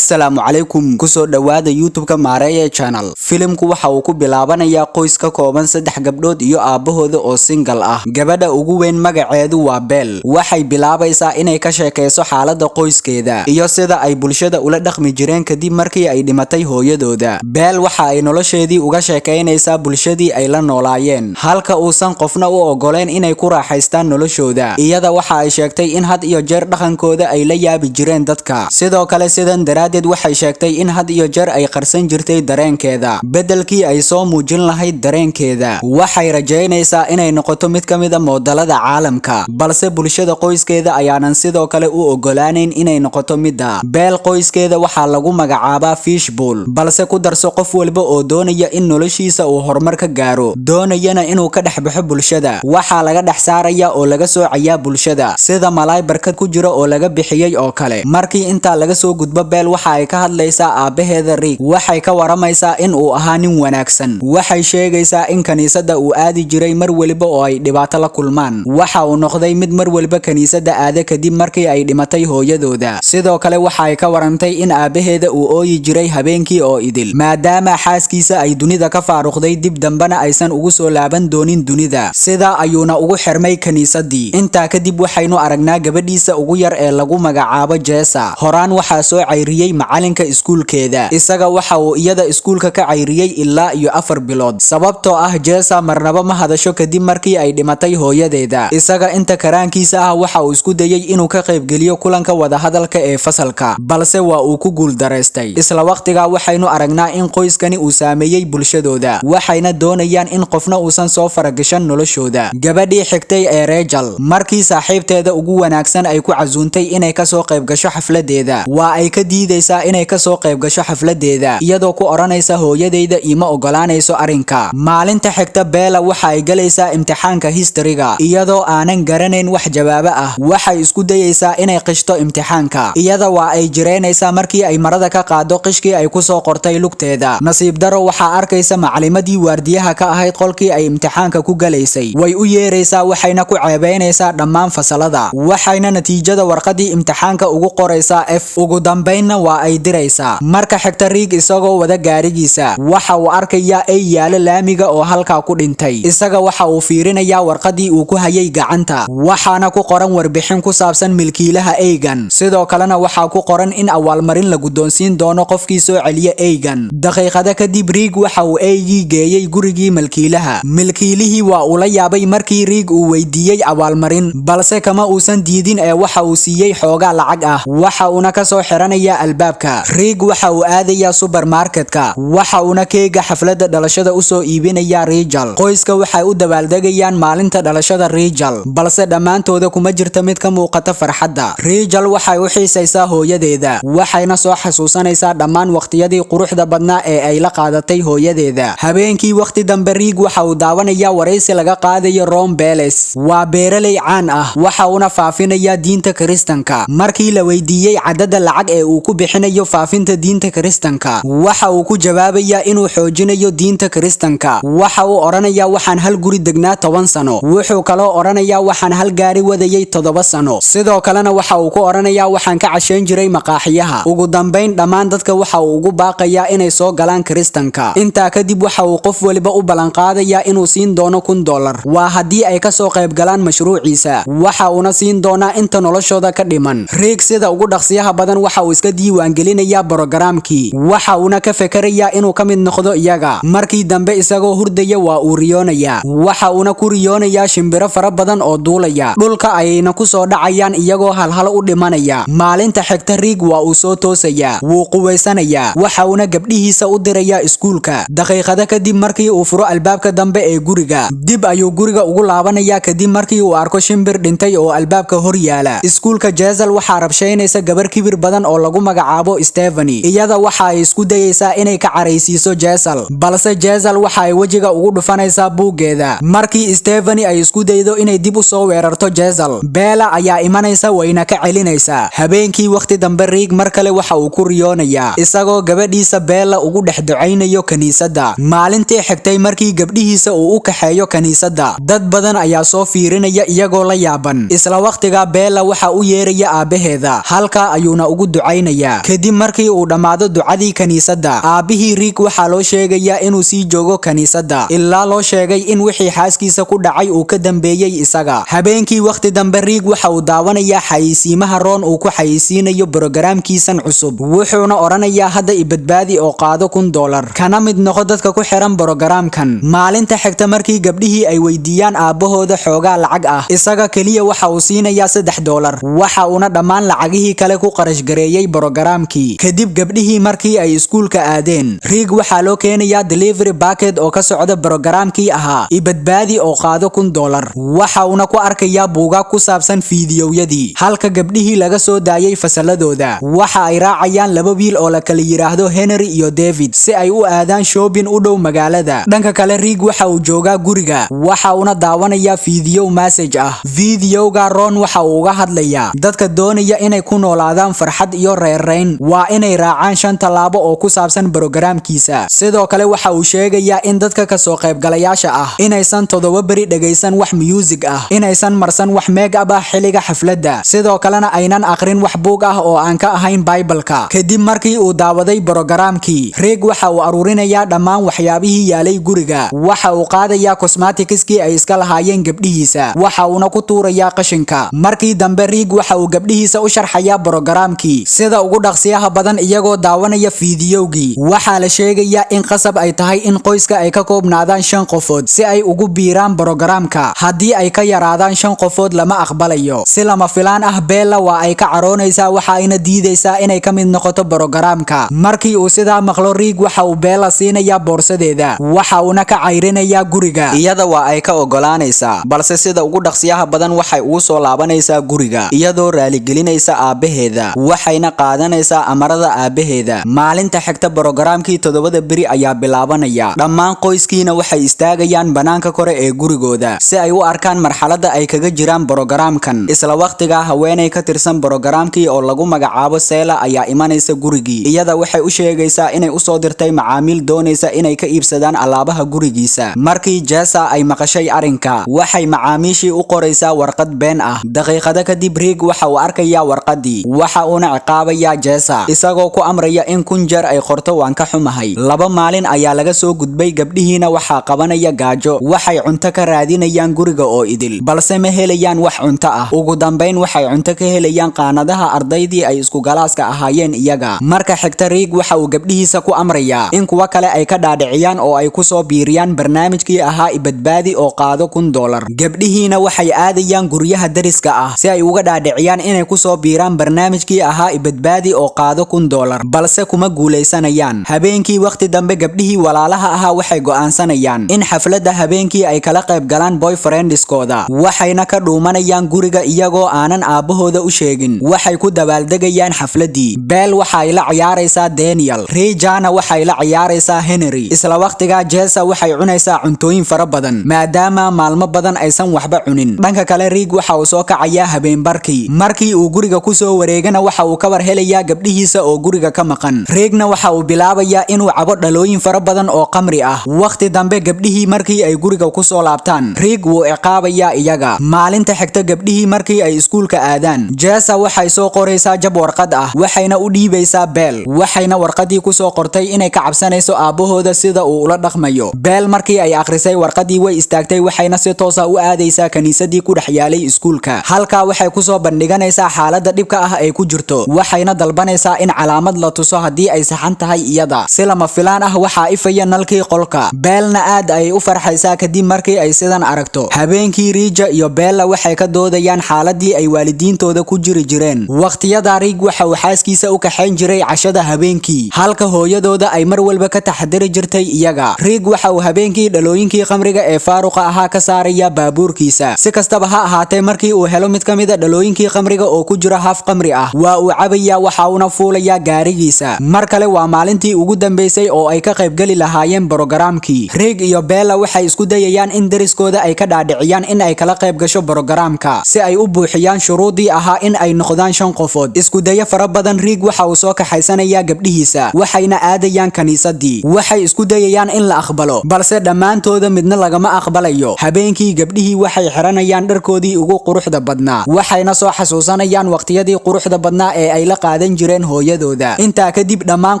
Assalaamu calaykum kusoo dhawaada YouTube-ka Maareeye Channel. Filimku waxa uu ku bilaabanayaa qoys ka kooban 3 gabdhood iyo aabahooda oo single ah. Gabadha ugu weyn magaceedu waa Belle. Waxay bilaabaysaa inay ka sheekayso xaaladda qoyskeeda iyo sida ay bulshada ula dhaqmi jireen kadib markii ay dhimatay hooyadooda. Belle waxa ay nolosheedii uga sheekaynaysaa bulshadii ay la noolaayeen, halka uusan qofna u ogoleen inay ku raaxaystaan noloshooda. Iyada waxa ay sheegtay in had iyo jeer dhaqankooda ay la yaabi jireen dadka. Sidoo kale sidan waxay sheegtay in had iyo jeer ay qarsan jirtay dareenkeeda bedelkii ay soo muujin lahayd dareenkeeda. Waxay rajaynaysaa inay noqoto mid ka mid ah moodalada caalamka, balse bulshada qoyskeeda ayaanan sidoo kale u ogolaaneyn inay noqoto midda. Belle qoyskeeda waxaa lagu magacaabaa Fishbowl, balse ku darso qof walba oo doonaya in noloshiisa uu horumar ka gaaro, doonayana inuu ka dhex baxo bulshada. Waxaa laga dhex saaraya oo laga soocayaa bulshada, sida malaay barkad ku jira oo laga bixiyay oo kale. Markii intaa laga soo gudbo, Belle waxa ay ka hadlaysaa aabaheeda Rick. Waxay ka waramaysaa in uu ahaa nin wanaagsan. Waxay sheegaysaa in kaniisadda uu aadi jiray mar waliba oo ay dhibaato la kulmaan. Waxa uu noqday mid mar waliba kaniisadda aada kadib markii ay dhimatay hooyadooda. Sidoo kale waxa ay ka warantay in aabaheeda uu ooyi jiray habeenkii oo idil, maadaama xaaskiisa ay dunida ka faaruqday, dib dambana aysan ugu soo laaban doonin dunida. Sidaa ayuuna ugu xirmay kaniisaddii. Intaa kadib waxaynu aragnaa gabadhiisa ugu yar ee lagu magacaabo Jessa. Horaan waxaa soo cayriyay macalinka iskuulkeeda. Isaga waxa uu iyada iskuulka ka cayriyay ilaa iyo 4 bilood, sababtoo ah Jessa marnaba ma hadasho kadib markii ay dhimatay hooyadeeda. Isaga inta karaankiisa ah waxa uu isku dayay inuu ka qaybgeliyo kulanka wada hadalka ee fasalka, balse waa uu ku guul dareystay. Isla waqtiga waxaynu aragnaa in qoyskani uu saameeyay bulshadooda, waxayna doonayaan in qofna uusan soo faragashan noloshooda. Gabadhii xigtay ee Rachel, markii saaxiibteeda ugu wanaagsan ay ku casuuntay inay ka soo qayb gasho xafladeeda, waa ay ka diidaysaa inay ka soo qayb gasho xafladeeda, iyadoo ku oranaysa hooyadeyda ima ogolaanayso arrinka. Maalinta xigta, Bella waxa ay galaysaa imtixaanka historyga iyadoo aanan garanayn wax jawaabo ah. Waxay isku dayaysaa inay qishto imtixaanka. Iyada waa ay jireynaysaa markii ay marada ka qaado qishkii ay ku soo qortay lugteeda. Nasiib daro waxaa arkaysa macalimadii waardiyaha ka ahayd qolkii ay imtixaanka ku galaysay. Way u yeeraysaa waxayna ku ceebeynaysaa dhammaan fasalada. Waxayna natiijada warqadii imtixaanka ugu qoraysaa F. Ugu dambeynna waa ay diraysaa. Marka xigta, Rick isagoo wada gaarigiisa waxa uu arkayaa ay yaalo laamiga oo halkaa ku dhintay. Isaga waxa uu fiirinayaa warqadii uu ku hayay gacanta, waxaana ku qoran warbixin ku saabsan milkiilaha eygan. Sidoo kalena waxaa ku qoran in abaalmarin la guddoonsiin doono qofkii soo celiya eygan. Daqiiqada kadib, Rick waxa uu eygii geeyay gurigii milkiilaha. Milkiilihii waa uu la yaabay markii Rick uu weydiiyey abaalmarin, balse kama uusan diidin ee waxa uu siiyey xoogaa lacag ah. Waxa uuna ka soo xiranayaa albaabka. Rick waxa uu aadayaa supermarketka, waxa uuna keega xafladda dhalashada u soo iibinayaa Rachel. Qoyska waxay u dabaaldegayaan maalinta dhalashada Rachel, balse dhammaantooda kuma jirta mid ka muuqata farxadda. Rachel waxay u xiisaysaa hooyadeeda, waxayna soo xasuusanaysaa dhammaan waqtiyadii quruxda badnaa ee ay la qaadatay hooyadeeda. Habeenkii waqti dambe, Rick waxa uu daawanayaa wareysi laga qaadayo Ron Belles. Waa beeraley caan ah, waxa uuna faafinayaa diinta Kiristanka. Markii la weydiiyey cadada lacag ee uu ku bixinayo faafinta diinta Kiristanka, waxa uu ku jawaabayaa inuu xoojinayo diinta Kiristanka. Waxa uu oranayaa waxaan hal guri degnaa 10 sano. Wuxuu kaloo oranayaa waxaan hal gaari wadayay 7 sano. Sidoo kalena waxa uu ku oranayaa waxaan ka cashayn jiray maqaaxiyaha. Ugu dambeyn, dhammaan dadka waxa uu ugu baaqayaa inay soo galaan Kiristanka. Intaa kadib waxa uu qof waliba u ballan qaadayaa inuu siin doono $1,000. Waa haddii ay ka soo qayb galaan mashruuciisa. Waxa uuna siin doonaa inta noloshooda ka dhiman. Rick sida ugu dhaqsiyaha badan waxa uu iska diiwaan gelinayaa programkii. Waxa uuna ka fikirayaa inuu ka mid noqdo iyaga. Markii dambe isagoo hurdaya waa uu riyoonayaa. Waxa uuna ku riyoonayaa shimbiro fara badan oo duulaya. Dhulka ayayna ku soo dhacayaan iyagoo halhal u dhimanaya. Maalinta xigta, Rick waa uu soo toosayaa. Wuu quweysanayaa. Waxa uuna gabdhihiisa u dirayaa iskuulka. Daqiiqada kadib markii uu furo albaabka dambe ee guriga, dib ayuu guriga ugu laabanayaa kadib markii uu arko shimbir dhintay oo albaabka hor yaala. Iskuulka Jessel waxaa rabshaynaysa gabar kibir badan oo lagu magacaabo Stephanie. Iyada waxa ay isku dayaysaa inay ka caraysiiso Jessel, balse Jessel waxa ay wajiga ugu dhufanaysaa buuggeeda. Markii Stephanie ay isku daydo inay dib u soo weerarto Jessel, Bella ayaa imanaysa wayna ka celinaysaa. Habeenkii waqti dambe, Rick mar kale waxa uu ku riyoonayaa isagoo gabadhiisa Bella ugu dhex ducaynayo kaniisadda. Maalintii xigtay markii gabdhihiisa uu u kaxeeyo kaniisadda, dad badan ayaa soo fiirinaya iyagoo la yaaban. Isla waqtiga, Bella waxa uu yeeraya aabaheeda, halka ayuuna ugu ducaynaya. tukanayaa. Kadib markii uu dhammaado ducadii kaniisadda, aabihii Rick waxaa loo sheegayaa inuu sii joogo kaniisadda ilaa loo sheegay in wixii xaaskiisa ku dhacay uu ka dambeeyay isaga. Habeenkii waqti dambe Rick waxa uu daawanayaa xayeysiimaha Ron uu ku xayeysiinayo brogaraamkiisan cusub, wuxuuna oranayaa hadda ibadbaadi oo qaado $1,000 kana mid noqo dadka ku xiran brogaraamkan. Maalinta xigta markii gabdhihii ay weydiiyaan aabahooda xoogaa lacag ah, isaga kaliya waxa uu siinayaa $3, waxa uuna dhammaan lacagihii kale ku qarash gareeyay brogaraamkii. Kadib gabdhihii markii ay iskuulka aadeen, Rick waxaa loo keenayaa delivery packet oo ka socda brogaraamkii ahaa ibadbaadi oo qaado $1,000, waxa uuna ku arkayaa buugaag ku saabsan fiidiyowyadii. Halka gabdhihii laga soo daayay fasaladooda, waxa ay raacayaan 2 wiil oo la kala yiraahdo Henry iyo David si ay u aadaan shopping u dhow magaalada. Dhanka kale Rick waxa uu joogaa guriga, waxa uuna daawanayaa fiidiyow message ah. Fiidiyowga Ron waxa uu uga hadlayaa dadka doonaya inay ku noolaadaan farxad iyo reereyn waa inay raacaan 5 talaabo oo ku saabsan brogaraamkiisa. Sidoo kale waxa uu sheegayaa in dadka ka soo qaybgalayaasha ah inaysan 7 beri dhageysan wax music ah, inaysan marsan wax make-up ah xilliga xafladda, sidoo kalena aynan aqrin wax buug ah oo aan ka ahayn Bible-ka. Kadib markii uu daawaday brogaraamkii, Rick waxa uu aruurinayaa dhammaan waxyaabihii yaalay guriga, waxa uu qaadayaa cosmeticskii ay iska lahaayeen gabdhihiisa, waxa uuna ku tuurayaa qashinka. Markii dambe Rick waxa uu gabdhihiisa u sharxayaa brogaraamkii sida ugu dhaqsiyaha badan iyagoo daawanaya fiidiyowgii. Waxaa la sheegayaa in qasab ay tahay in qoyska ay ka koobnaadaan 5 qofood si ay ugu biiraan brogaraamka. Haddii ay ka yaraadaan 5 qofood lama aqbalayo. Si lama filaan ah Bella waa ay ka caroonaysaa, waxa ayna diidaysaa inay ka mid noqoto brogaraamka. Markii uu sidaa maqlo, Rick waxa uu Bella siinayaa boorsadeeda, waxa uuna ka cayrinayaa guriga. Iyada waa ay ka ogolaanaysaa, balse sida ugu dhaqsiyaha badan waxay ugu soo laabanaysaa guriga iyadoo raaligelinaysa aabaheeda, waxayna qaadanaysaa amarada aabaheeda. Maalinta xigta brogaraamkii 7 beri ayaa bilaabanaya. Dhammaan qoyskiina waxay istaagayaan banaanka kore ee gurigooda si ay u arkaan marxaladda ay kaga jiraan brogaraamkan. Isla waqtiga haweeney ka tirsan brogaraamkii oo lagu magacaabo Sela ayaa imanaysa gurigii. Iyada waxay u sheegaysaa inay u soo dirtay macaamiil doonaysa inay ka iibsadaan alaabaha gurigiisa. Markii Jessa ay maqashay arrinka, waxay macaamiishii u qoraysaa warqad been ah. Daqiiqado kadib Rick waxa uu arkayaa warqadii, waxa uuna ciqaabayaa Jessa isagoo ku amraya in 1,000 jeer ay qorto waan ka xumahay. 2 maalin ayaa laga soo gudbay, gabdhihiina waxaa qabanaya gaajo, waxay cunto ka raadinayaan guriga oo idil, balse ma helayaan wax cunto ah. Ugu dambeyn waxay cunto ka helayaan qaanadaha ardaydii ay isku galaaska ahaayeen iyaga. Marka xigta Rick waxa uu gabdhihiisa ku amrayaa in kuwa kale ay ka dhaadhiciyaan oo ay ku soo biiriyaan barnaamijkii ahaa ibadbaadi oo qaado $1,000. Gabdhihiina waxay aadayaan guryaha dariska ah si ay uga dhaadhiciyaan inay ku soo biiraan barnaamijkii ahaa ibadbaadi oo qaado $1,000, balse kuma guuleysanayaan. Habeenkii waqti dambe gabdhihii walaalaha ahaa waxay go'aansanayaan in xafladda habeenkii ay kala qayb galaan boyfriendskooda, waxayna ka dhuumanayaan guriga iyagoo aanan aabahooda u sheegin. Waxay ku dabaaldegayaan xafladii. Belle waxa ay la ciyaaraysaa Daniel, Rejana waxa ay la ciyaaraysaa Henry. Isla waqtiga Jessa waxay cunaysaa cuntooyin fara badan maadaama maalmo badan aysan waxba cunin. Dhanka kale Rick waxa uu soo kacayaa habeenbarkii. Markii uu guriga ku soo wareegana waxa uu ka war helayaa gabdhihiisa oo guriga ka maqan. Rickna waxa uu bilaabayaa inuu cabo dhalooyin fara badan oo qamri ah. Waqti dambe gabdhihii markii ay guriga ku soo laabtaan, Rick wuu ciqaabayaa iyaga. Maalinta xigta gabdhihii markii ay iskuulka aadaan, Jessa waxay soo qoraysaa jab warqad ah, waxayna u dhiibaysaa Belle. Waxayna warqadii ku soo qortay inay ka cabsanayso aabahooda sida uu ula dhaqmayo. Belle markii ay akhrisay warqadii way istaagtay, waxayna si toos ah u aadaysaa kaniisadii ku dhex yaalay iskuulka. Halka waxay ku soo bandhiganaysaa xaaladda dhibka ah ay ku jirto, waxayna dalbanaysaa in calaamad la tuso haddii ay saxan tahay iyada. Si lama filaan ah waxaa ifaya nalkii qolka. Belle-na aad ay u farxaysaa kadib markii ay sidan aragto. Habeenkii Rija iyo Bella waxay ka doodayaan xaaladii ay waalidiintooda ku jiri jireen. Waqtiyada Rick waxa uu xaaskiisa u kaxayn jiray cashada habeenkii, halka hooyadooda ay mar walba ka taxadari jirtay iyaga. Rick waxa uu habeenkii dhalooyinkii khamriga ee faaruqa ahaa ka saaraya baabuurkiisa. Si kastaba ha ahaatee, markii uu helo mid ka mid ah dhalooyinkii khamriga oo ku jira haaf khamri ah, waa uu cabayaa, waxa uuna fuulayaa gaarigiisa. Mar kale waa maalintii ugu dambeysay oo ay ka qaybgali lahaayeen brogaraamkii. Rick iyo Bella waxay isku dayayaan in dariskooda ay ka dhaadhiciyaan in ay kala qayb gasho brogaraamka si ay u buuxiyaan shuruudii ahaa in ay noqdaan 5 qofood. Isku daya fara badan Rick waxa uu soo kaxaysanayaa gabdhihiisa, waxayna aadayaan kaniisadii. Waxay isku dayayaan in la aqbalo, balse dhammaantooda midna lagama aqbalayo. Habeenkii gabdhihii waxay xiranayaan dharkoodii ugu quruxda badnaa, waxayna soo xasuusanayaan waqtiyadii quruxda badnaa ee ay la qaadan jireen hooyadooda. Intaa kadib dhammaan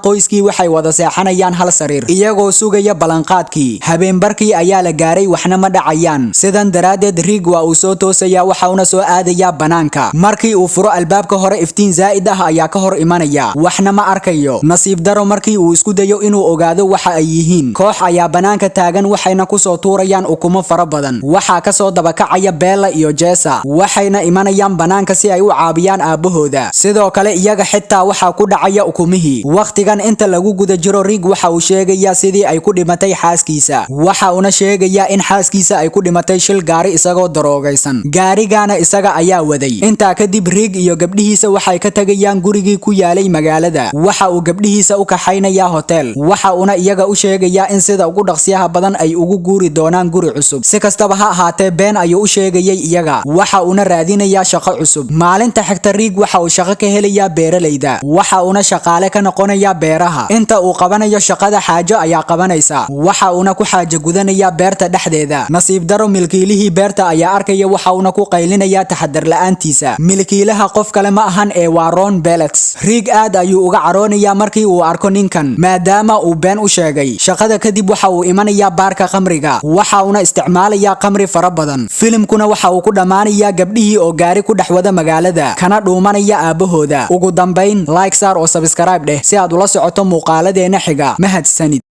qoyskii waxay wada seexanayaan hal sariir iyagoo sugaya ballanqaadkii. Habeenbarkii ayaa la gaaray, waxna ma dhacayaan. Sidan daraadeed Rick waa uu soo toosaya, waxa uuna soo aadaya banaanka. Markii uu furo albaabka hore iftiin zaa'id ah ayaa ka hor imanaya, waxna ma arkayo. Nasiib daro markii uu isku dayo inuu ogaado waxa ay yihiin, koox ayaa banaanka taagan waxayna ku soo tuurayaan ukumo fara badan. Waxaa ka soo dabakacaya Bella iyo Jessa, waxayna imanayaan banaanka si ay u caabiyaan aabahooda. Sidoo kale iyaga xitaa waxaa ku dhacaya ukumihii. Waqtigan inta lagu guda jiro Rick waxa uu sheegayaa sidii ay ku dhimatay xaaskiisa. Waxa uuna sheegayaa in xaaskiisa ay ku dhimatay shil gaari isagoo daroogaysan. Gaarigana isaga ayaa waday. Intaa kadib Rick iyo gabdhihiisa waxay ka tagayaan gurigii ku yaalay magaalada. Waxa uu gabdhihiisa u kaxaynayaa hotel. Waxa uuna iyaga u sheegayaa in sida ugu dhaqsiyaha badan ay ugu guuri doonaan guri cusub. Si kastaba ha ahaatee been ayuu u sheegayay iyaga. Waxa uuna raadinayaa shaqo cusub. Maalinta xigta Rick waxa uu shaqo ka helayaa beeralayda. Waxa uuna shaqaale ka noqonayaa beeraha. Inta uu qabanayo shaqada xaajo ayaa qabanaysa. Waxa uuna ku xaajo gudanayaa beerta dhexdeeda. Nasiib daro milkiilihii beerta ayaa arkaya, waxa uuna ku qaylinayaa taxadar la'aantiisa. Milkiilaha qof kale ma ahan ee waa Ron Belets. Rick aad ayuu uga caroonayaa markii uu arko ninkan, maadaama uu been u sheegay. Shaqada kadib waxa uu imanayaa baarka khamriga. Waxa uuna isticmaalayaa khamri fara badan. Filimkuna waxa uu ku dhamaanayaa gabdhihii oo gaari ku dhex wada magaalada kana dhuumanaya aabahooda. Ugu dambayn like saar oo subscribe dheh si aad ula socoto muuqaaladeena xiga. Mahadsanid.